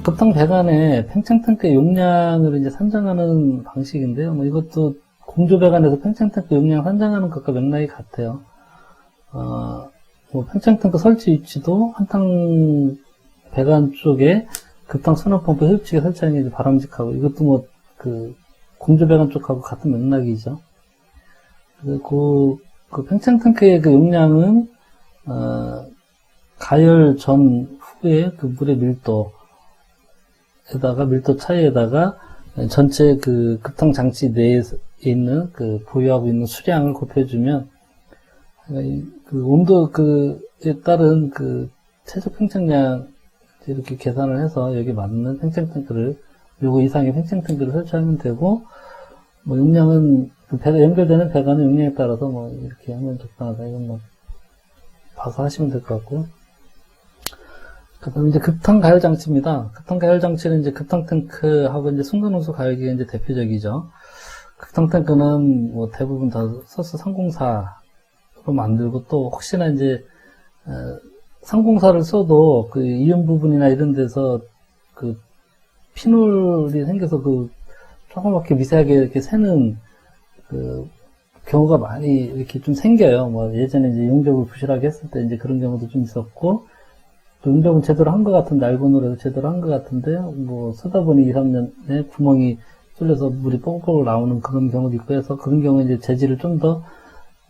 급탕 배관의 팽창 탱크의 용량을 이제 산정하는 방식인데요. 뭐 이것도 공조 배관에서 팽창 탱크 용량 산정하는 것과 맥락이 같아요. 뭐 팽창 탱크 설치 위치도 한탕 배관 쪽에 급탕 순환 펌프 흡치게 설치하는 게 바람직하고, 이것도 뭐 그 공조 배관 쪽하고 같은 맥락이죠. 그리고 그 팽창 탱크의 그 용량은 가열 전 후에 그 물의 밀도 차이에다가 전체 그 급탕 장치 내에 있는 그 보유하고 있는 수량을 곱해주면 그 온도에 따른 그 최적 팽창량 이렇게 계산을 해서 여기 맞는 팽창 탱크를, 요거 이상의 팽창 탱크를 설치하면 되고, 뭐 용량은 그 연결되는 배관의 용량에 따라서 뭐 이렇게 하면 적당하다. 이건 뭐 봐서 하시면 될 것 같고요. 그 다음에 이제 급탕 가열 장치입니다. 급탕 가열 장치는 이제 급탕 탱크하고 이제 순간호수 가열기가 이제 대표적이죠. 급탕 탱크는 뭐 대부분 다 서스 304로 만들고, 또 혹시나 이제 304를 써도 그 이온 부분이나 이런 데서 그 피놀이 생겨서 그 조그맣게 미세하게 이렇게 새는 그 경우가 많이 이렇게 좀 생겨요. 뭐 예전에 이제 용접을 부실하게 했을 때 이제 그런 경우도 좀 있었고, 또 용접은 제대로 한 것 같은데, 알고노로 해서 제대로 한 것 같은데, 뭐 쓰다 보니 2, 3년에 구멍이 뚫려서 물이 뽕뽕 나오는 그런 경우도 있고 해서, 그런 경우에 이제 재질을 좀 더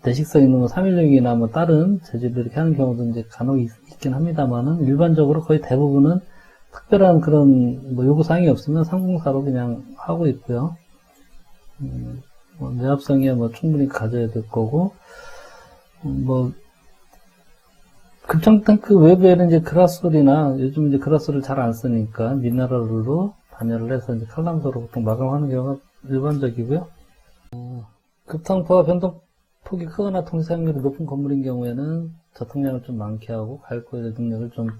내식성 있는 뭐 316이나 뭐 다른 재질로 이렇게 하는 경우도 이제 간혹 있긴 합니다만은, 일반적으로 거의 대부분은 특별한 그런 뭐 요구사항이 없으면 304로 그냥 하고 있고요. 뭐 내압성에 뭐 충분히 가져야 될 거고, 뭐 급탕 탱크 외부에는 이제 그라솔이나, 요즘 이제 그라솔을 잘 안 쓰니까 미네랄로 단열을 해서 이제 칼럼소로 보통 마감하는 경우가 일반적이고요. 급탕포와 변동폭이 크거나 통사용률이 높은 건물인 경우에는 저통량을 좀 많게 하고 가열고의 능력을 좀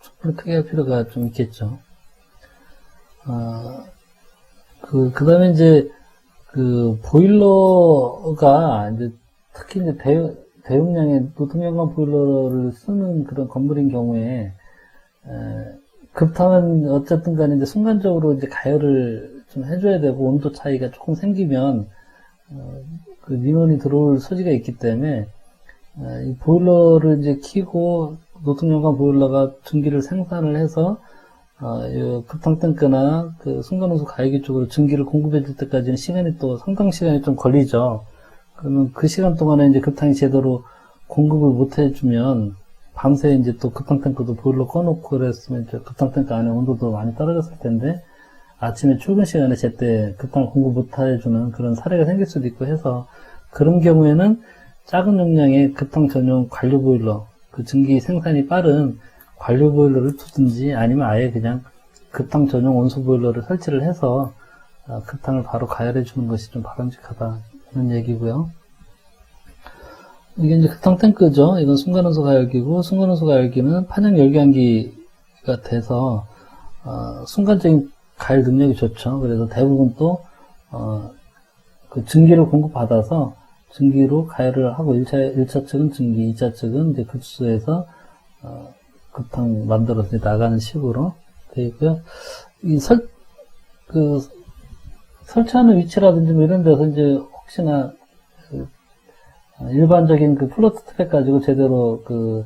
충분히 크게 할 필요가 좀 있겠죠. 그 다음에 이제 그 보일러가 이제 특히 이제 대용량의 노통연관 보일러를 쓰는 그런 건물인 경우에, 급탕은 어쨌든 간에 이제 순간적으로 이제 가열을 좀 해줘야 되고, 온도 차이가 조금 생기면, 그 민원이 들어올 소지가 있기 때문에, 이 보일러를 이제 켜고, 노통연관 보일러가 전기를 생산을 해서, 급탕 탱크나 그 순간호수 가열기 쪽으로 전기를 공급해 줄 때까지는 시간이 또 상당 시간이 좀 걸리죠. 그러면 그 시간 동안에 이제 급탕이 제대로 공급을 못 해주면, 밤새 이제 또 급탕 탱크도 보일러 꺼놓고 그랬으면 이제 급탕 탱크 안에 온도도 많이 떨어졌을 텐데, 아침에 출근 시간에 제때 급탕을 공급 못 해주는 그런 사례가 생길 수도 있고 해서, 그런 경우에는 작은 용량의 급탕 전용 관료 보일러, 그 전기 생산이 빠른 관료 보일러를 두든지, 아니면 아예 그냥 급탕 전용 온수 보일러를 설치를 해서 급탕을 바로 가열해 주는 것이 좀 바람직하다, 이런 얘기고요. 이게 이제 급탕 탱크죠. 이건 순간온수 가열기고, 순간온수 가열기는 판형 열기환기가 돼서 순간적인 가열 능력이 좋죠. 그래서 대부분 또 그 전기를 공급받아서 전기로 가열을 하고, 1차 측은 전기, 2차 측은 이제 급수해서 급탕 만들어서 나가는 식으로 되어 있고요. 이 설치하는 위치라든지 뭐 이런 데서 이제 혹시나 일반적인 그 플로트 트랙 가지고 제대로 그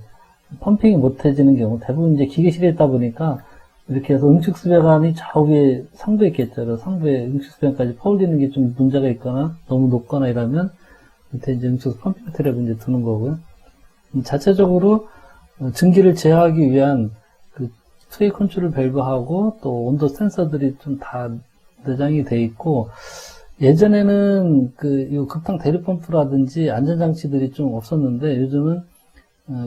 펌핑이 못해지는 경우, 대부분 이제 기계실에 있다 보니까 이렇게 해서 응축수배관이 좌우에 상부에 있겠죠. 그래서 상부에 응축수배관까지 퍼올리는 게 좀 문제가 있거나 너무 높거나 이러면 밑에 이제 응축 펌핑 트랩을 이제 두는 거고요. 자체적으로 전기를 제어하기 위한 그 트레이 컨트롤 밸브하고 또 온도 센서들이 좀 다 내장이 돼 있고, 예전에는 요 급탕 대류 펌프라든지 안전장치들이 좀 없었는데, 요즘은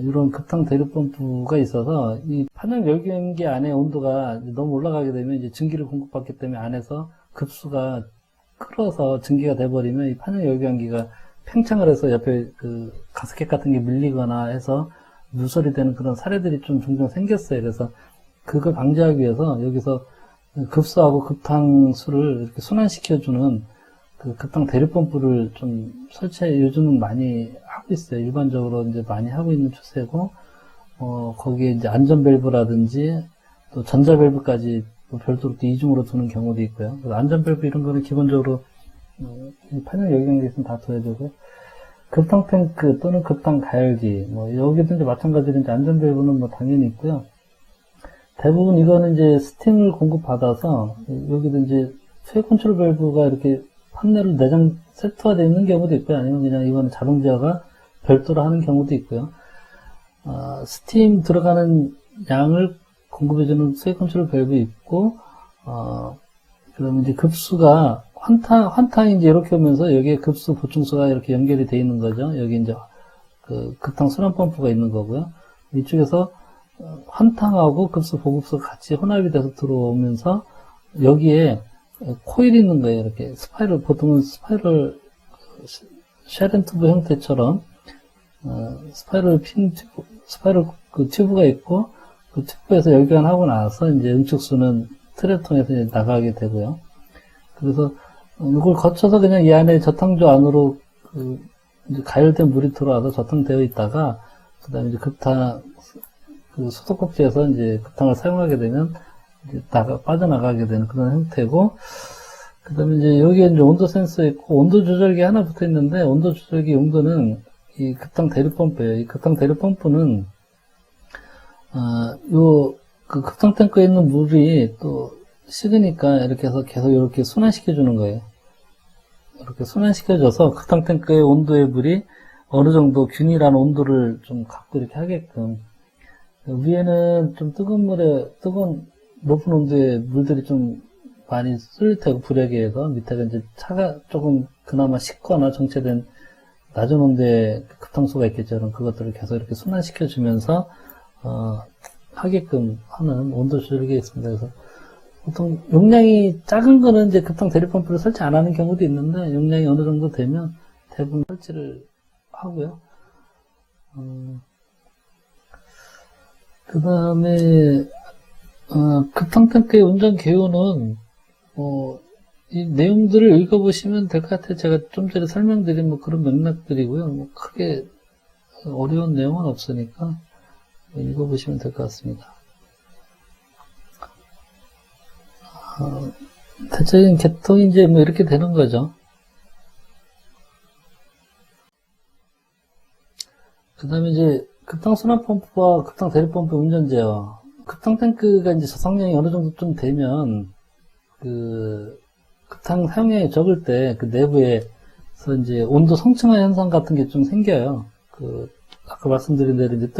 이런 급탕 대류 펌프가 있어서 이 판형 열기환기 안에 온도가 너무 올라가게 되면 이제 전기를 공급받기 때문에 안에서 급수가 끓어서 전기가 돼버리면 이 판형 열기환기가 팽창을 해서 옆에 그 가스켓 같은 게 밀리거나 해서 누설이 되는 그런 사례들이 좀 종종 생겼어요. 그래서 그걸 방지하기 위해서 여기서 급수하고 급탕수를 이렇게 순환시켜주는 그 급탕 대류펌프를 좀 요즘은 많이 하고 있어요. 일반적으로 이제 많이 하고 있는 추세고, 거기에 이제 안전 밸브라든지 또 전자 밸브까지 또 별도로 또 이중으로 두는 경우도 있고요. 그래서 안전 밸브 이런 거는 기본적으로 판형 열경기 있으면 다 둬야 되고요. 급탕 탱크 또는 급탕 가열기, 뭐 여기도 이제 마찬가지로 이제 안전 밸브는 뭐 당연히 있고요. 대부분 이거는 이제 스팀을 공급받아서 여기도 이제 수액 컨트롤 밸브가 이렇게 판넬로 내장 세트화되어 있는 경우도 있고요. 아니면 그냥 이거는 자동 제어가 별도로 하는 경우도 있고요. 스팀 들어가는 양을 공급해주는 수액 컨트롤 밸브 있고, 그러면 이제 급수가 환탕이 이제 이렇게 오면서 여기에 급수 보충수가 이렇게 연결이 되어 있는 거죠. 여기 이제 그 급탕 순환 펌프가 있는 거고요. 이쪽에서 환탕하고 급수 보급수가 같이 혼합이 돼서 들어오면서 여기에 코일이 있는 거예요. 이렇게 스파이럴, 보통은 스파이럴 쉐렌 튜브 형태처럼 스파이럴 스파이럴 그 튜브가 있고 그 튜브에서 열관하고 나서 이제 응축수는 트랩 통해서 이제 나가게 되고요. 그래서 이걸 거쳐서 그냥 이 안에 저탕조 안으로 이제 가열된 물이 들어와서 저탕되어 있다가 그다음에 이제 급탕 그 수도꼭지에서 이제 급탕을 사용하게 되면 이제 빠져나가게 되는 그런 형태고, 그 다음에 이제 여기에 이제 온도 센서 있고, 온도 조절기 하나 붙어 있는데, 온도 조절기 용도는 이 급탕 대류펌프예요. 이 급탕 대류펌프는, 그 급탕 탱크에 있는 물이 또 식으니까 이렇게 해서 계속 이렇게 순환시켜주는 거예요. 이렇게 순환시켜줘서 급탕 탱크의 온도의 물이 어느 정도 균일한 온도를 좀 갖고 이렇게 하게끔, 위에는 좀 높은 온도의 물들이 좀 많이 쏠릴 테고, 불에게 해서, 밑에가 이제 차가 조금 그나마 식거나 정체된 낮은 온도의 급탕수가 있겠죠. 그럼 그것들을 계속 이렇게 순환시켜주면서, 하게끔 하는 온도 조절기가 있습니다. 그래서 보통 용량이 작은 거는 이제 급탕 대류펌프를 설치 안 하는 경우도 있는데, 용량이 어느 정도 되면 대부분 설치를 하고요. 그 다음에, 급탕 탱크의 운전 개요는, 이 내용들을 읽어보시면 될 것 같아요. 제가 좀 전에 설명드린 뭐 그런 맥락들이고요. 뭐 크게 어려운 내용은 없으니까 읽어보시면 될 것 같습니다. 대체적인 계통이 이제 뭐 이렇게 되는 거죠. 그 다음에 이제 급탕 순환 펌프와 급탕 대류 펌프 운전 제어. 급탕 탱크가 이제 저상량이 어느 정도 좀 되면, 급탕 사용량이 적을 때, 그 내부에서 이제 온도 성층화 현상 같은 게 좀 생겨요. 아까 말씀드린 대로 이제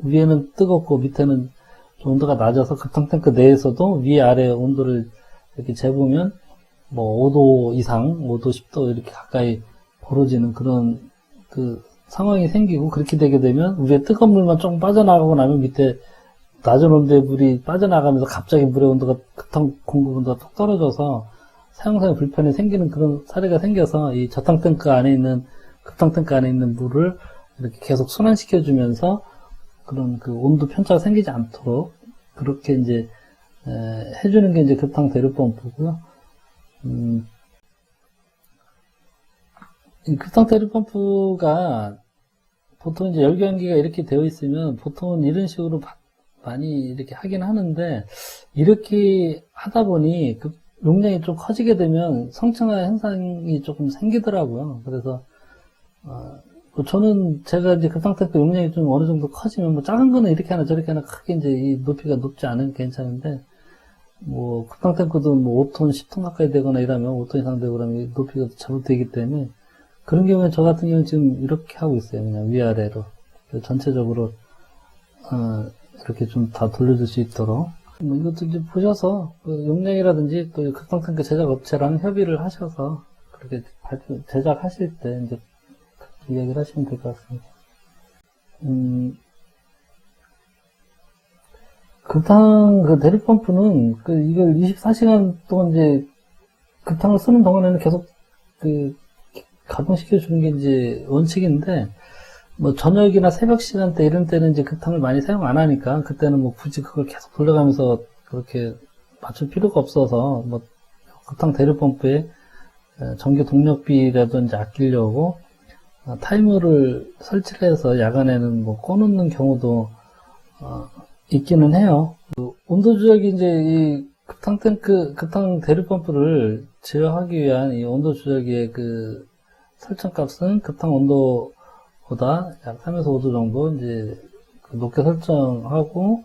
위에는 뜨겁고 밑에는 좀 온도가 낮아서 급탕 탱크 내에서도 위 아래 온도를 이렇게 재보면, 뭐 5도 이상, 5도, 10도 이렇게 가까이 벌어지는 그런 상황이 생기고, 그렇게 되게 되면 위에 뜨거운 물만 조금 빠져나가고 나면 밑에 낮은 온도의 물이 빠져나가면서 갑자기 물의 온도가, 급탕 공급 온도가 툭 떨어져서 사용상의 불편이 생기는 그런 사례가 생겨서 이 저탕 탱크 안에 있는, 급탕 탱크 안에 있는 물을 이렇게 계속 순환시켜주면서 그런 온도 편차가 생기지 않도록 그렇게 이제 해주는 게 이제 급탕 대류 펌프고요. 이 급탕 대류 펌프가 보통 이제 열교환기가 이렇게 되어 있으면 보통은 이런 식으로 많이 이렇게 하긴 하는데, 이렇게 하다 보니 용량이 좀 커지게 되면 성층화 현상이 조금 생기더라고요. 그래서 저는 제가 이제 급탕 탱크 용량이 좀 어느 정도 커지면 뭐 작은 거는 이렇게 하나 저렇게 하나 크게 이제 이 높이가 높지 않으면 괜찮은데, 뭐 급탕 탱크도 뭐 5톤, 10톤 가까이 되거나 이러면 5톤 이상 되고 그러면 높이가 잘못되기 때문에, 그런 경우에 저 같은 경우는 지금 이렇게 하고 있어요. 그냥 위아래로 전체적으로 이렇게 좀 다 돌려줄 수 있도록. 뭐 이것도 이제 보셔서 용량이라든지 또 급탕 탱크 제작 업체랑 협의를 하셔서 그렇게 제작하실 때 이제 이야기를 하시면 될 것 같습니다. 급탕 대류펌프는 이걸 24시간 동안 이제 급탕을 쓰는 동안에는 계속 가동시켜 주는 게 이제 원칙인데, 뭐 저녁이나 새벽 시간대 이런 때는 이제 급탕을 많이 사용 안 하니까 그때는 뭐 굳이 그걸 계속 돌려가면서 그렇게 맞출 필요가 없어서, 뭐 급탕 대류 펌프에 전기 동력비라도 이제 아끼려고 타이머를 설치를 해서 야간에는 뭐 꺼놓는 경우도 있기는 해요. 온도 조절이 이제 이 급탕 급탕 대류 펌프를 제어하기 위한 이 온도 조절기의 그 설정 값은 급탕 온도보다 약 3에서 5도 정도 이제 그 높게 설정하고,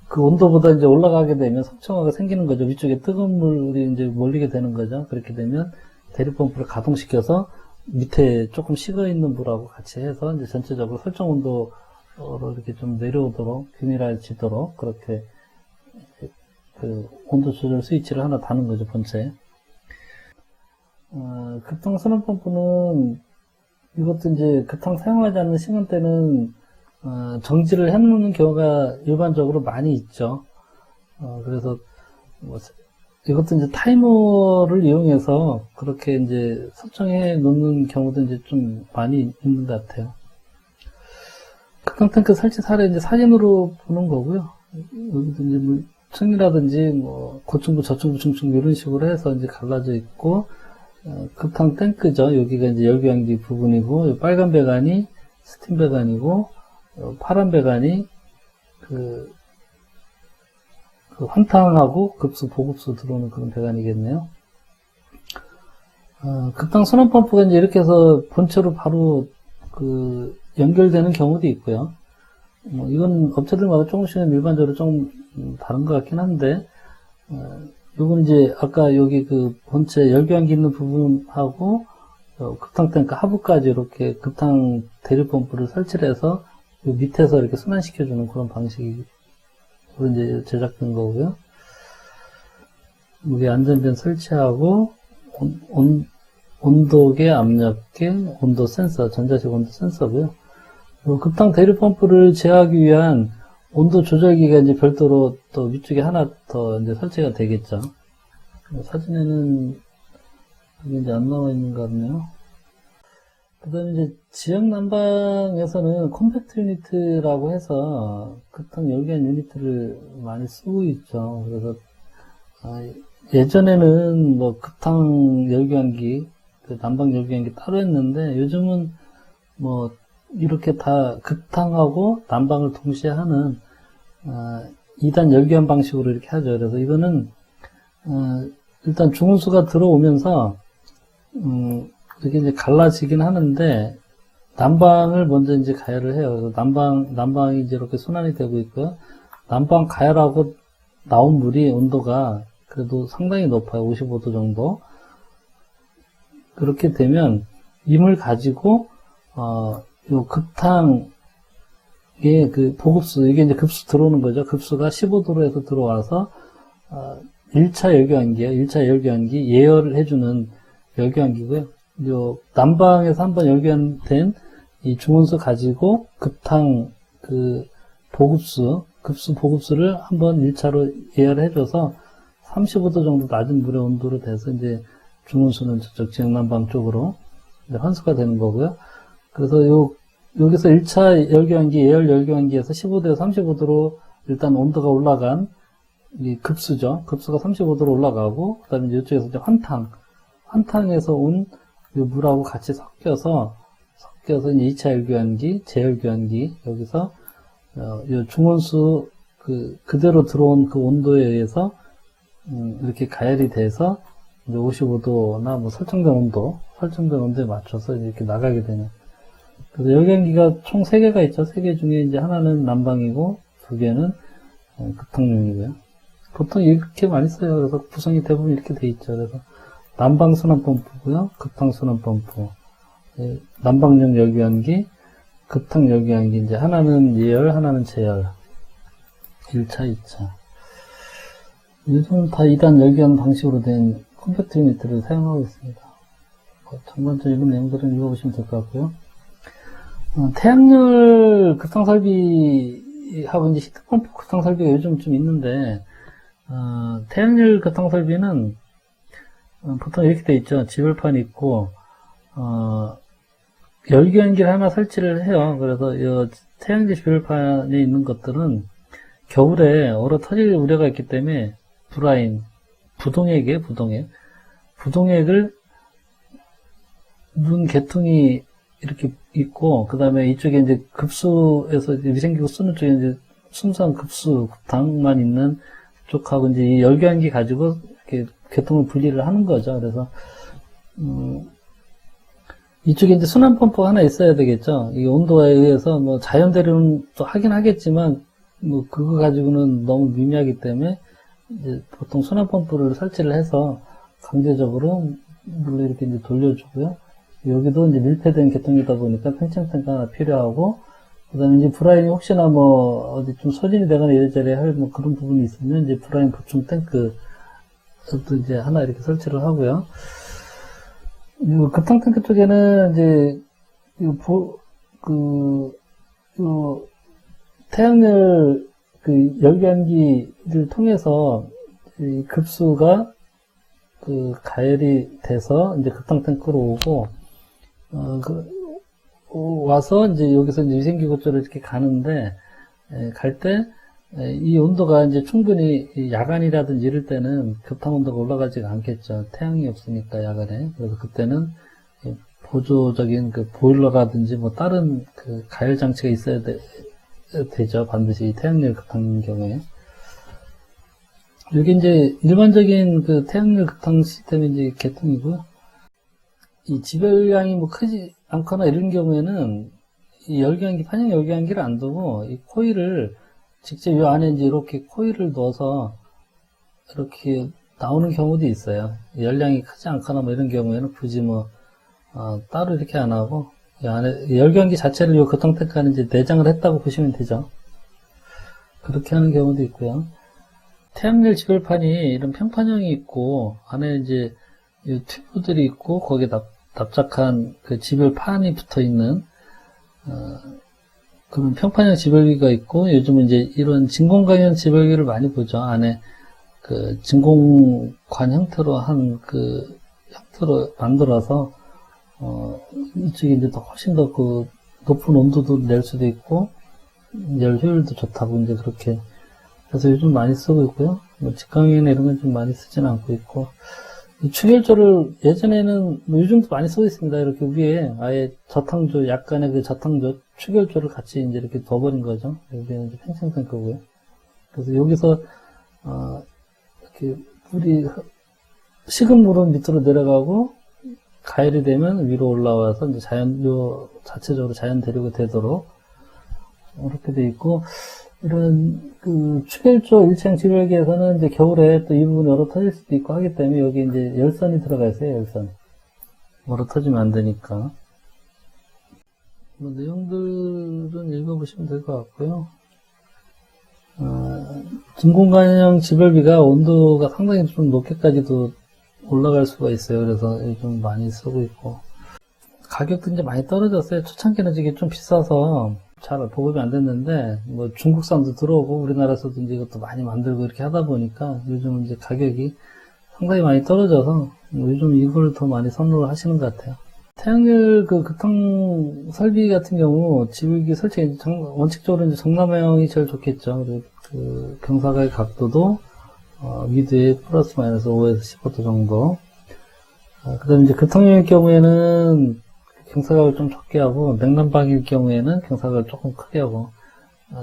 그 온도보다 이제 올라가게 되면 석청화가 생기는 거죠. 위쪽에 뜨거운 물이 이제 몰리게 되는 거죠. 그렇게 되면 대류 펌프를 가동시켜서 밑에 조금 식어 있는 물하고 같이 해서 이제 전체적으로 설정 온도로 이렇게 좀 내려오도록 균일해지도록 그렇게 그 온도 조절 스위치를 하나 다는 거죠, 본체에. 급탕 순환 펌프는 이것도 이제 급탕 사용하지 않는 시간대는 정지를 해놓는 경우가 일반적으로 많이 있죠. 그래서 뭐 이것도 이제 타이머를 이용해서 그렇게 이제 설정해 놓는 경우도 이제 좀 많이 있는 것 같아요. 급탕 탱크 설치 사례 이제 사진으로 보는 거고요. 여기도 이제 뭐 층이라든지 뭐 고층부, 저층부, 중층부 이런 식으로 해서 이제 갈라져 있고, 급탕 탱크죠. 여기가 이제 열교환기 부분이고, 빨간 배관이 스팀 배관이고, 파란 배관이 그 환탕하고 급수, 보급수 들어오는 그런 배관이겠네요. 급탕 순환 펌프가 이제 이렇게 해서 본체로 바로 그 연결되는 경우도 있고요. 뭐 이건 업체들마다 조금씩은 일반적으로 좀 다른 것 같긴 한데, 요건 이제 아까 여기 그 본체 열교환기 있는 부분하고 급탕 탱크 하부까지 이렇게 급탕 대류 펌프를 설치를 해서 요 밑에서 이렇게 순환시켜주는 그런 방식으로 이제 제작된 거고요. 여기 안전변 설치하고 온도계, 압력계, 온도 센서, 전자식 온도 센서고요. 급탕 대류 펌프를 제어하기 위한 온도 조절기가 이제 별도로 또 위쪽에 하나 더 이제 설치가 되겠죠. 사진에는 이게 이제 안 나와 있는 것 같네요. 그 다음에 이제 지역 난방에서는 컴팩트 유니트라고 해서 급탕 열기한 유니트를 많이 쓰고 있죠. 그래서 예전에는 뭐 급탕 열기환기, 그 난방 열기환기 따로 했는데 요즘은 뭐 이렇게 다 급탕하고 난방을 동시에 하는 2단 열기환 방식으로 이렇게 하죠. 그래서 이거는 일단 중온수가 들어오면서 이렇게 이제 갈라지긴 하는데 난방을 먼저 이제 가열을 해요. 그래서 난방이 이제 이렇게 순환이 되고 있고요. 난방 가열하고 나온 물이 온도가 그래도 상당히 높아요. 55도 정도. 그렇게 되면 이 물 가지고 요 급탕에 그 보급수, 이게 이제 급수 들어오는 거죠. 급수가 15도로 해서 들어와서 1차 열교환기예요. 1차 열교환기 예열을 해주는 열교환기고요. 요 난방에서 한번 열교환된 이 중온수 가지고 급탕 그 보급수를 한번 1차로 예열을 해줘서 35도 정도 낮은 물의 온도로 돼서 이제 중온수는 저쪽 지역난방 쪽으로 이제 환수가 되는 거고요. 그래서 여기서 1차 열교환기, 예열 열교환기에서 15도에서 35도로 일단 온도가 올라간 이 급수죠. 급수가 35도로 올라가고, 그 다음에 이쪽에서 이제 환탕에서 온 이 물하고 같이 섞여서 이제 2차 열교환기, 재열교환기, 여기서, 이 중온수 그대로 들어온 그 온도에 의해서, 이렇게 가열이 돼서, 이제 55도나 뭐 설정된 온도에 맞춰서 이렇게 나가게 되는. 그래서 열교환기가 총 3개가 있죠. 3개 중에 이제 하나는 난방이고, 2개는 급탕용이고요. 보통 이렇게 많이 써요. 그래서 구성이 대부분 이렇게 돼 있죠. 그래서 난방 순환 펌프고요. 급탕 순환 펌프. 난방용 열교환기, 급탕 열교환기. 이제 하나는 예열, 하나는 재열. 1차, 2차. 요즘은 다 2단 열교환 방식으로 된 컴팩트 유니트를 사용하고 있습니다. 전반적인 내용들은 읽어보시면 될 것 같고요. 태양열 급탕 설비하고 이제 히트펌프 급탕 설비가 요즘 좀 있는데, 태양열 급탕 설비는 보통 이렇게 돼 있죠. 지불판이 있고, 열기환기를 하나 설치를 해요. 그래서 이 태양지 지불판에 있는 것들은 겨울에 얼어 터질 우려가 있기 때문에 브라인, 부동액을 눈 개통이 이렇게 있고, 그 다음에 이쪽에 이제 급수에서 위생기구 쓰는 쪽에 이제 순수한 급수, 급탕만 있는 쪽하고 이제 이 열교환기 가지고 이렇게 계통을 분리를 하는 거죠. 그래서 이쪽에 이제 순환 펌프가 하나 있어야 되겠죠. 이 온도에 의해서 뭐 자연 대류는 또 하긴 하겠지만 뭐 그거 가지고는 너무 미미하기 때문에 이제 보통 순환 펌프를 설치를 해서 강제적으로 물을 이렇게 이제 돌려주고요. 여기도 이제 밀폐된 계통이다 보니까 팽창탱크가 하나 필요하고, 그 다음에 이제 브라인이 혹시나 뭐 어디 좀 소진이 되거나 이래저래 할 뭐 그런 부분이 있으면 이제 브라인 보충 탱크도 이제 하나 이렇게 설치를 하고요. 급탕 탱크 쪽에는 이제 태양열 열교환기를 통해서 이 급수가 가열이 돼서 이제 급탕 탱크로 오고 와서 이제 여기서 이제 위생기구 쪽으로 이렇게 가는데 갈 때 이 온도가 이제 충분히 야간이라든지 이럴 때는 급탕 온도가 올라가지가 않겠죠. 태양이 없으니까 야간에. 그래서 그때는 보조적인 보일러라든지 뭐 다른 가열 장치가 있어야 되죠. 반드시 태양열 급탕 경우에. 여기 이제 일반적인 태양열 급탕 시스템의 이제 계통이고요. 이 지별량이 뭐 크지 않거나 이런 경우에는 이 열교환기, 판형 열교환기를 안 두고 이 코일을 직접 이 안에 이제 이렇게 코일을 넣어서 이렇게 나오는 경우도 있어요. 열량이 크지 않거나 뭐 이런 경우에는 굳이 따로 이렇게 안 하고 이 안에 열교환기 자체를 이 급탕탱크 안에 이제 내장을 했다고 보시면 되죠. 그렇게 하는 경우도 있고요. 태양열 지별판이 이런 평판형이 있고 안에 이제 이 튜브들이 있고 거기에 납작한 지별판이 붙어 있는 그런 평판형 지별기가 있고, 요즘은 이제 이런 진공관형 지별기를 많이 보죠. 안에 진공관 형태로 형태로 만들어서 이쪽에 이제 훨씬 더 높은 온도도 낼 수도 있고 열 효율도 좋다고 이제 그렇게 그래서 요즘 많이 쓰고 있고요. 뭐 직강이나 이런 건 좀 많이 쓰지는 않고 있고, 이 추결조를 예전에는 뭐 요즘도 많이 쓰고 있습니다. 이렇게 위에 아예 저탕조, 약간의 저탕조 추결조를 같이 이제 이렇게 둬버린 거죠. 여기는 이제 팽창탱크고요. 그래서 여기서 이렇게 식은 물은 밑으로 내려가고 가열이 되면 위로 올라와서 이제 자체적으로 자연 대류가 되도록 이렇게 돼 있고, 이런 추결조 일체형 지별기에서는 이제 겨울에 또 이 부분이 얼어 터질 수도 있고 하기 때문에 여기 이제 열선이 들어가 있어요. 열선. 얼어 터지면 안 되니까. 뭐 내용들은 읽어보시면 될 것 같고요. 진공관형 지별기가 온도가 상당히 좀 높게까지도 올라갈 수가 있어요. 그래서 좀 많이 쓰고 있고, 가격도 이제 많이 떨어졌어요. 초창기는 이게 좀 비싸서 잘 보급이 안 됐는데, 뭐 중국산도 들어오고 우리나라에서도 이제 이것도 많이 만들고 이렇게 하다 보니까 요즘은 이제 가격이 상당히 많이 떨어져서 요즘 이걸 더 많이 선호를 하시는 것 같아요. 태양열 급탕 설비 같은 경우 지불기 설치 원칙적으로 이제 정남형이 제일 좋겠죠. 그리고 경사각의 각도도 미드에 플러스 마이너스 5에서 15도 정도. 그 다음에 이제 급탕용일 경우에는 경사각을 좀 적게 하고, 냉난방일 경우에는 경사각을 조금 크게 하고,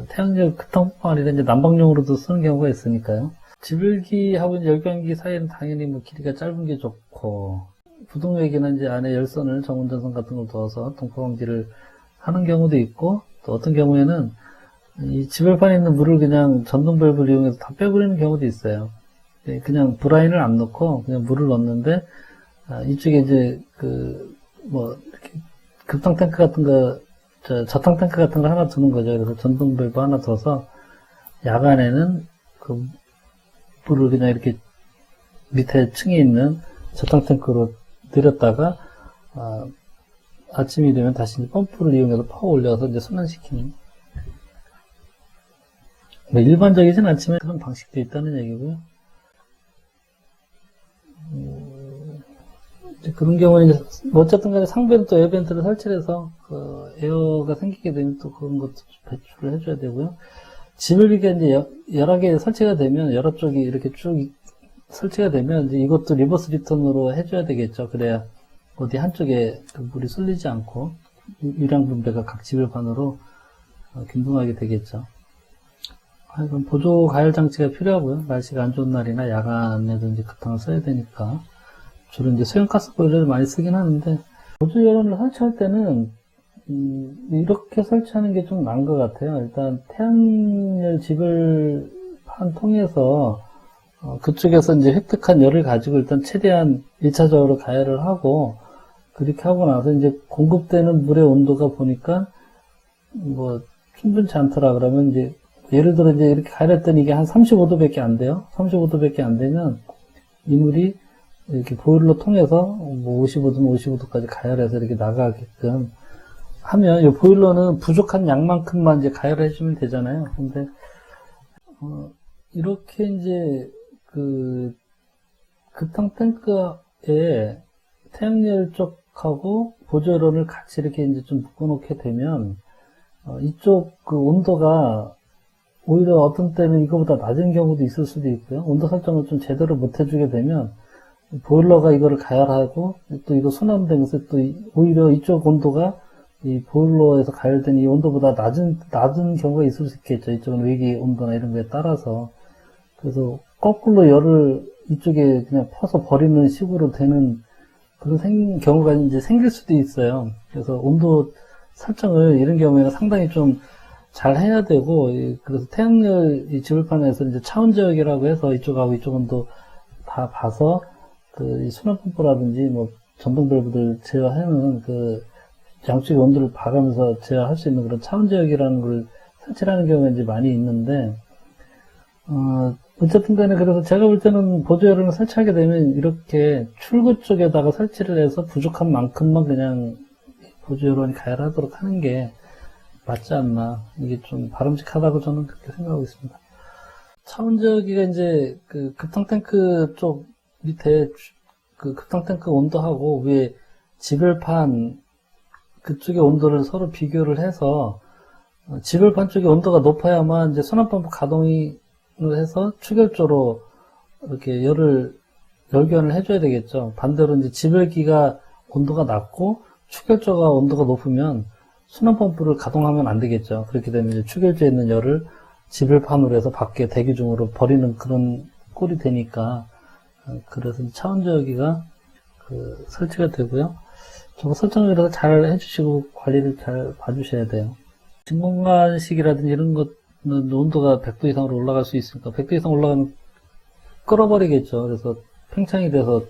태양열 급탕뿐만 아니라 이제 난방용으로도 쓰는 경우가 있으니까요. 지불기하고 열교환기 사이에는 당연히 뭐 길이가 짧은 게 좋고, 부동액에는 이제 안에 열선을 정운전선 같은 걸 넣어서 동파 방지를 하는 경우도 있고, 또 어떤 경우에는 이 지별판에 있는 물을 그냥 전동 밸브를 이용해서 다 빼버리는 경우도 있어요. 그냥 브라인을 안 넣고 그냥 물을 넣는데, 이쪽에 이제 이렇게 급탕 탱크 같은 거, 저탕 탱크 같은 거 하나 두는 거죠. 그래서 전동 밸브 하나 둬서 야간에는 물을 그냥 이렇게 밑에 층에 있는 저탕 탱크로 들였다가 아침이 되면 다시 펌프를 이용해서 퍼 올려서 이제 순환시키는. 뭐 일반적이진 않지만 그런 방식도 있다는 얘기고요. 그런 경우는 이제 어쨌든 간에 상부에는 또 에어벤트를 설치해서 에어가 생기게 되면 또 그런 것도 배출을 해줘야 되고요. 지불기가 이제 여러 개 설치가 되면 여러 쪽이 이렇게 쭉 설치가 되면 이제 이것도 리버스 리턴으로 해줘야 되겠죠. 그래야 어디 한쪽에 물이 쏠리지 않고 유량 분배가 각 지별판으로 균등하게 되겠죠. 하여간 보조 가열 장치가 필요하고요. 날씨가 안 좋은 날이나 야간에도 이제 급탕을 써야 되니까 주로 이제 소형가스 보일러를 많이 쓰긴 하는데, 보조 열원을 설치할 때는 이렇게 설치하는 게 좀 나은 것 같아요. 일단 태양열 지불판 통해서 그쪽에서 이제 획득한 열을 가지고 일단 최대한 1차적으로 가열을 하고, 그렇게 하고 나서 이제 공급되는 물의 온도가 보니까 뭐 충분치 않더라 그러면 이제 예를 들어 이제 이렇게 가열했더니 이게 한 35도밖에 안 돼요. 35도밖에 안 되면 이 물이 이렇게 보일러 통해서 뭐 55도면 55도까지 가열해서 이렇게 나가게끔 하면 이 보일러는 부족한 양만큼만 이제 가열해 주면 되잖아요. 근데 이렇게 이제 그 급탕 탱크에 태양열 쪽하고 보조열원을 같이 이렇게 이제 좀 묶어놓게 되면 이쪽 그 온도가 오히려 어떤 때는 이거보다 낮은 경우도 있을 수도 있고요. 온도 설정을 좀 제대로 못 해주게 되면 보일러가 이거를 가열하고 또 이거 순환되면서 또 오히려 이쪽 온도가 이 보일러에서 가열된 이 온도보다 낮은 경우가 있을 수 있겠죠. 이쪽은 외기 온도나 이런 거에 따라서. 그래서 거꾸로 열을 이쪽에 그냥 퍼서 버리는 식으로 되는 그런 경우가 이제 생길 수도 있어요. 그래서 온도 설정을 이런 경우에는 상당히 좀 잘 해야 되고, 그래서 태양열 이 지불판에서 이제 차온제어기라고 해서 이쪽하고 이쪽 온도 다 봐서 이 순환 펌프라든지 뭐 전동 밸브들 제어하는 그 양쪽의 온도를 봐가면서 제어할 수 있는 그런 차온제어기라는 걸 설치하는 경우가 이제 많이 있는데, 어쨌든 간에 그래서 제가 볼 때는 보조열원을 설치하게 되면 이렇게 출구 쪽에다가 설치를 해서 부족한 만큼만 그냥 보조열원이 가열하도록 하는 게 맞지 않나. 이게 좀 바람직하다고 저는 그렇게 생각하고 있습니다. 차온제어기가 이제 그 급탕탱크 쪽 밑에 그 급탕탱크 온도하고 위에 지글판 그쪽의 온도를 서로 비교를 해서 지글판 쪽의 온도가 높아야만 이제 순환펌프 가동이 해서 추결조로 이렇게 열교환을 해줘야 되겠죠. 반대로 이제 지별기가 온도가 낮고 추결조가 온도가 높으면 순환펌프를 가동하면 안 되겠죠. 그렇게 되면 이제 추결조에 있는 열을 지별판으로 해서 밖에 대기 중으로 버리는 그런 꼴이 되니까, 그래서 차온제어기가 설치가 되고요. 저거 설정을 그래서 잘 해주시고 관리를 잘 봐주셔야 돼요. 진공관식이라든지 이런 것은 온도가 100도 이상으로 올라갈 수 있으니까 100도 이상 올라가면 끓어버리겠죠. 그래서 팽창이 돼서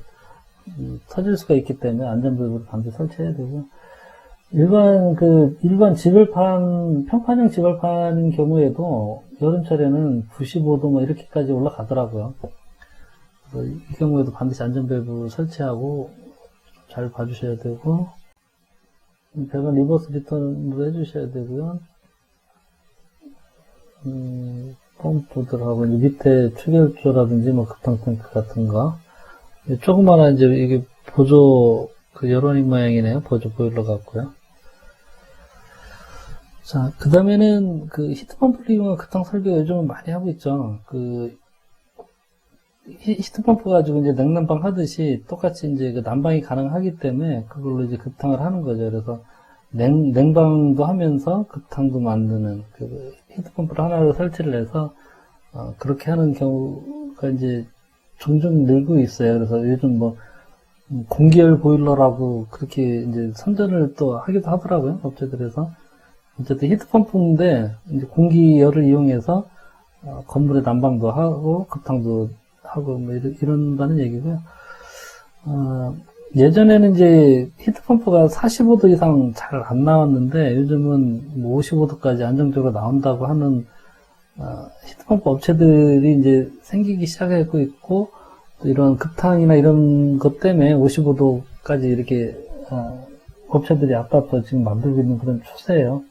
터질 수가 있기 때문에 안전벨브를 반드시 설치해야 되고요. 일반 지글판, 평판형 지글판인 경우에도 여름철에는 95도 뭐 이렇게까지 올라가더라고요. 그래서 이 경우에도 반드시 안전벨브 설치하고 잘 봐주셔야 되고, 배관 리버스 리턴도 해주셔야 되고요. 펌프들하고 밑에 추결조라든지 뭐 급탕탱크 같은 거. 조그마한 이제 이게 보조 열원인 모양이네요. 보조 보일러 같고요. 자, 그 다음에는 히트펌프를 이용한 급탕 설비가 요즘은 많이 하고 있죠. 히트펌프 가지고 이제 냉난방 하듯이 똑같이 이제 난방이 가능하기 때문에 그걸로 이제 급탕을 하는 거죠. 그래서 냉방도 하면서 급탕도 만드는 히트펌프를 하나를 설치를 해서 그렇게 하는 경우가 이제 종종 늘고 있어요. 그래서 요즘 뭐 공기열 보일러라고 그렇게 이제 선전을 또 하기도 하더라고요. 업체들에서. 어쨌든 히트펌프인데 이제 공기열을 이용해서 건물에 난방도 하고 급탕도 하고 뭐 이런다는 얘기고요. 예전에는 이제 히트펌프가 45도 이상 잘 안 나왔는데 요즘은 뭐 55도까지 안정적으로 나온다고 하는 히트펌프 업체들이 이제 생기기 시작하고 있고, 또 이런 급탕이나 이런 것 때문에 55도까지 이렇게 업체들이 앞다퉈 지금 만들고 있는 그런 추세예요.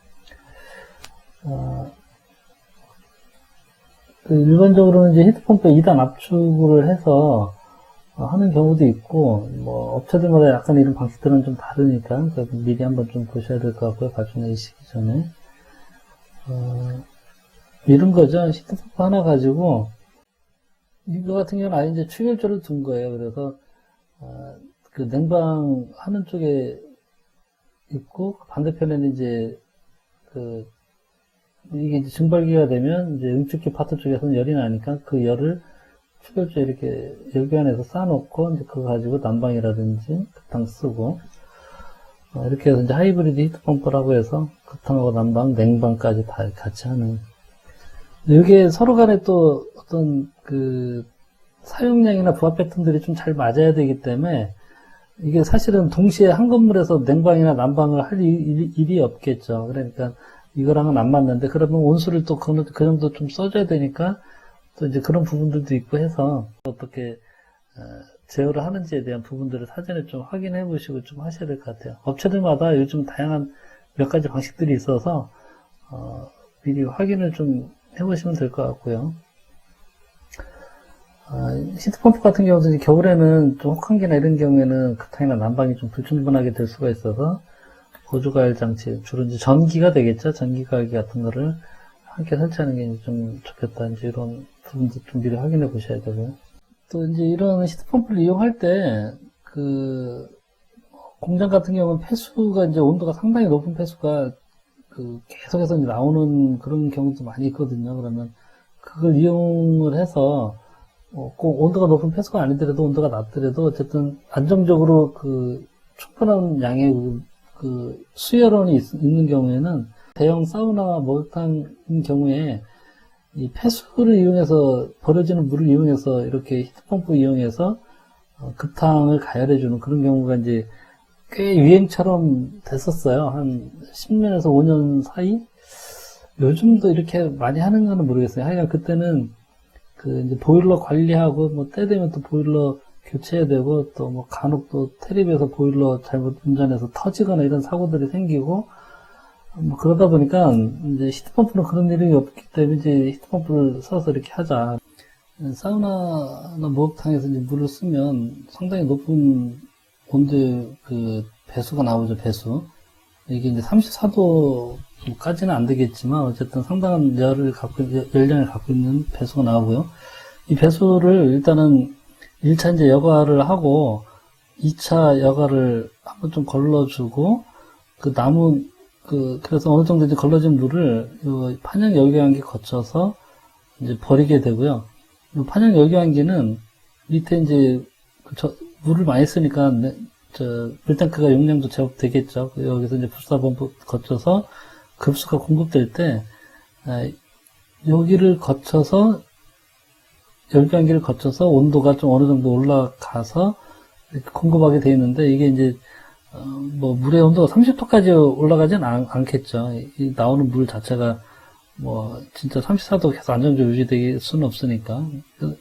일반적으로는 이제 히트펌프에 2단 압축을 해서 하는 경우도 있고, 뭐 업체들마다 약간 이런 방식들은 좀 다르니까 미리 한번 좀 보셔야 될 것 같고요. 발주내시기 전에 이런 거죠. 히트펌프 하나 가지고 이거 같은 경우는 아예 이제 추결조를 둔 거예요. 그래서 그 냉방 하는 쪽에 있고 반대편에는 이제 이게 이제 증발기가 되면 이제 응축기 파트 쪽에서는 열이 나니까 그 열을 추결조에 이렇게 열교환해서 쌓아놓고 이제 그거 가지고 난방이라든지 급탕 쓰고 이렇게 해서 이제 하이브리드 히트펌프라고 해서 급탕하고 난방, 냉방까지 다 같이 하는. 이게 서로 간에 또 어떤 그 사용량이나 부하 패턴들이 좀 잘 맞아야 되기 때문에 이게 사실은 동시에 한 건물에서 냉방이나 난방을 할 일이 없겠죠. 그러니까 이거랑은 안 맞는데 그러면 온수를 또 그 정도 좀 써줘야 되니까 또 이제 그런 부분들도 있고 해서 어떻게 제어를 하는지에 대한 부분들을 사전에 좀 확인해 보시고 좀 하셔야 될 것 같아요. 업체들마다 요즘 다양한 몇 가지 방식들이 있어서 미리 확인을 좀 해보시면 될 것 같고요. 히트펌프 같은 경우도 이제 겨울에는 좀 혹한기나 이런 경우에는 급탕이나 난방이 좀 불충분하게 될 수가 있어서 보조가열 장치, 주로 이제 전기가 되겠죠. 전기가열기 같은 거를 함께 설치하는 게 이제 좀 좋겠다. 이제 이런 부분도 좀 미리 확인해 보셔야 되고요. 또 이제 이런 히트펌프를 이용할 때, 공장 같은 경우는 폐수가 이제 온도가 상당히 높은 폐수가 계속해서 이제 나오는 그런 경우도 많이 있거든요. 그러면 그걸 이용을 해서, 꼭 온도가 높은 폐수가 아니더라도 온도가 낮더라도 어쨌든 안정적으로 충분한 양의 수열원이 있는 경우에는 대형 사우나와 목욕탕인 경우에 이 폐수를 이용해서 버려지는 물을 이용해서 이렇게 히트펌프 이용해서 급탕을 가열해주는 그런 경우가 이제 꽤 유행처럼 됐었어요. 한 10년에서 5년 사이? 요즘도 이렇게 많이 하는 건는 모르겠어요. 하여간 그때는 이제 보일러 관리하고 뭐 때 되면 또 보일러 교체해야 되고 또 뭐 간혹 또 테레비에서 보일러 잘못 운전해서 터지거나 이런 사고들이 생기고 뭐 그러다 보니까 이제 히트펌프는 그런 일이 없기 때문에 이제 히트펌프를 써서 이렇게 하자. 사우나나 목욕탕에서 이제 물을 쓰면 상당히 높은 온도의 배수가 나오죠, 배수. 이게 이제 34도까지는 안 되겠지만 어쨌든 상당한 열량을 갖고 있는 배수가 나오고요. 이 배수를 일단은 1차 이제 여과를 하고 2차 여과를 한번 좀 걸러주고 그래서 어느 정도 이제 걸러진 물을 판형 열교환기 거쳐서 이제 버리게 되고요. 이 판형 열교환기는 밑에 이제 물을 많이 쓰니까 물탱크가 용량도 제법 되겠죠. 여기서 이제 불사범부 거쳐서 급수가 공급될 때 여기를 거쳐서 열교환기를 거쳐서 온도가 좀 어느 정도 올라가서 이렇게 공급하게 되어 있는데 이게 이제 물의 온도가 30도까지 올라가진 않겠죠. 이 나오는 물 자체가 진짜 34도 계속 안정적으로 유지될 수는 없으니까.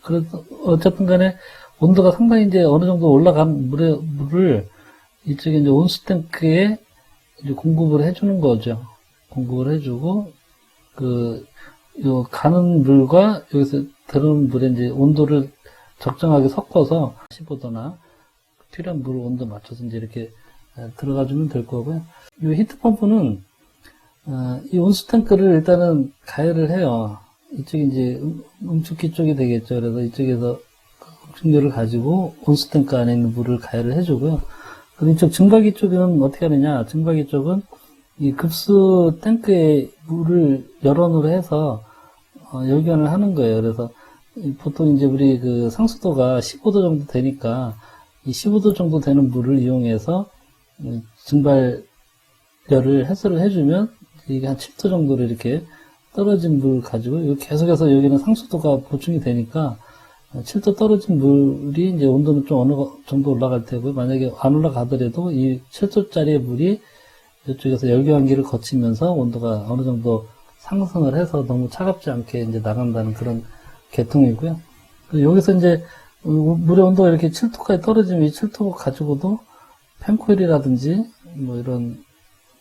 그래서 어쨌든 간에 온도가 상당히 이제 어느 정도 올라간 물을 이쪽에 이제 온수 탱크에 이제 공급을 해주는 거죠. 공급을 해주고, 가는 물과 여기서 들어오는 물에 이제 온도를 적정하게 섞어서 15도나 필요한 물 온도 맞춰서 이제 이렇게 들어가주면 될 거고요. 이 히트펌프는, 이 온수 탱크를 일단은 가열을 해요. 이쪽이 이제 응축기 쪽이 되겠죠. 그래서 이쪽에서 응축료를 가지고 온수 탱크 안에 있는 물을 가열을 해주고요. 그리고 이쪽 증발기 쪽은 어떻게 하느냐. 증발기 쪽은 이 급수 탱크에 물을 열원으로 해서 열교환을 하는 거예요. 그래서 보통 이제 우리 상수도가 15도 정도 되니까 이 15도 정도 되는 물을 이용해서 증발열을 해소를 해주면 이게 한 7도 정도로 이렇게 떨어진 물 가지고 계속해서 여기는 상수도가 보충이 되니까 7도 떨어진 물이 이제 온도는 좀 어느 정도 올라갈 테고요. 만약에 안 올라가더라도 이 7도짜리의 물이 이쪽에서 열교환기를 거치면서 온도가 어느 정도 상승을 해서 너무 차갑지 않게 이제 나간다는 그런 계통이고요. 여기서 이제 물의 온도가 이렇게 7도까지 떨어지면 이 7도 가지고도 펜코일이라든지 뭐 이런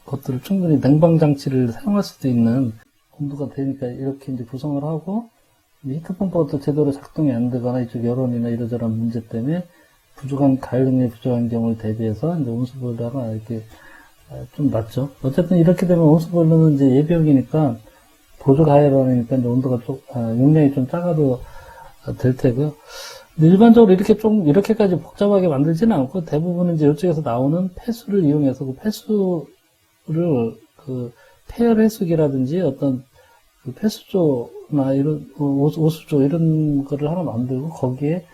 것들을 충분히 냉방 장치를 사용할 수도 있는 온도가 되니까 이렇게 이제 구성을 하고 히트펌프가 또 제대로 작동이 안 되거나 이쪽 열원이나 이러저런 문제 때문에 부족한 가열 능력이 부족한 경우에 대비해서 이제 온수 보일러가 이렇게 좀 낮죠. 어쨌든 이렇게 되면 온수 보일러는 이제 예비용이니까 보조 가열원이니까 이제 온도가 용량이 좀 작아도 될 테고요. 일반적으로 이렇게까지 복잡하게 만들지는 않고 대부분은 이제 이쪽에서 나오는 폐수를 이용해서 그 폐수를 폐열 해수기라든지 어떤 그 폐수조나 이런 오수조 이런 거를 하나 만들고 거기에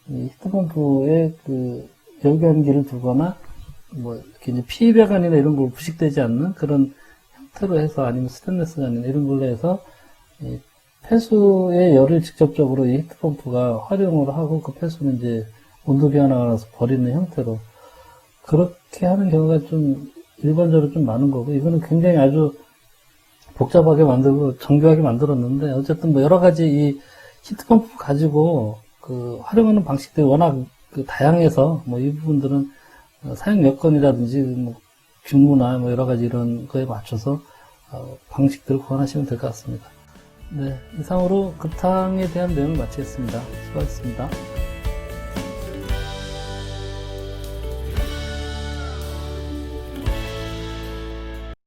이 히트펌프에 그 열감기를 두거나 뭐 이렇게 이제 PV배관이나 이런 걸 부식되지 않는 그런 형태로 해서 아니면 스테인리스관이나 이런 걸로 해서 이 폐수의 열을 직접적으로 이 히트펌프가 활용을 하고 그 폐수는 이제 온도 변화가 나서 버리는 형태로 그렇게 하는 경우가 좀 일반적으로 좀 많은 거고 이거는 굉장히 아주 복잡하게 만들고 정교하게 만들었는데 어쨌든 뭐 여러 가지 이 히트펌프 가지고 그 활용하는 방식들이 워낙 그 다양해서 뭐 이 부분들은 사용 여건이라든지 뭐 규모나 뭐 여러 가지 이런 거에 맞춰서 방식들을 구현하시면 될 것 같습니다. 네, 이상으로 급탕에 대한 내용을 마치겠습니다. 수고하셨습니다.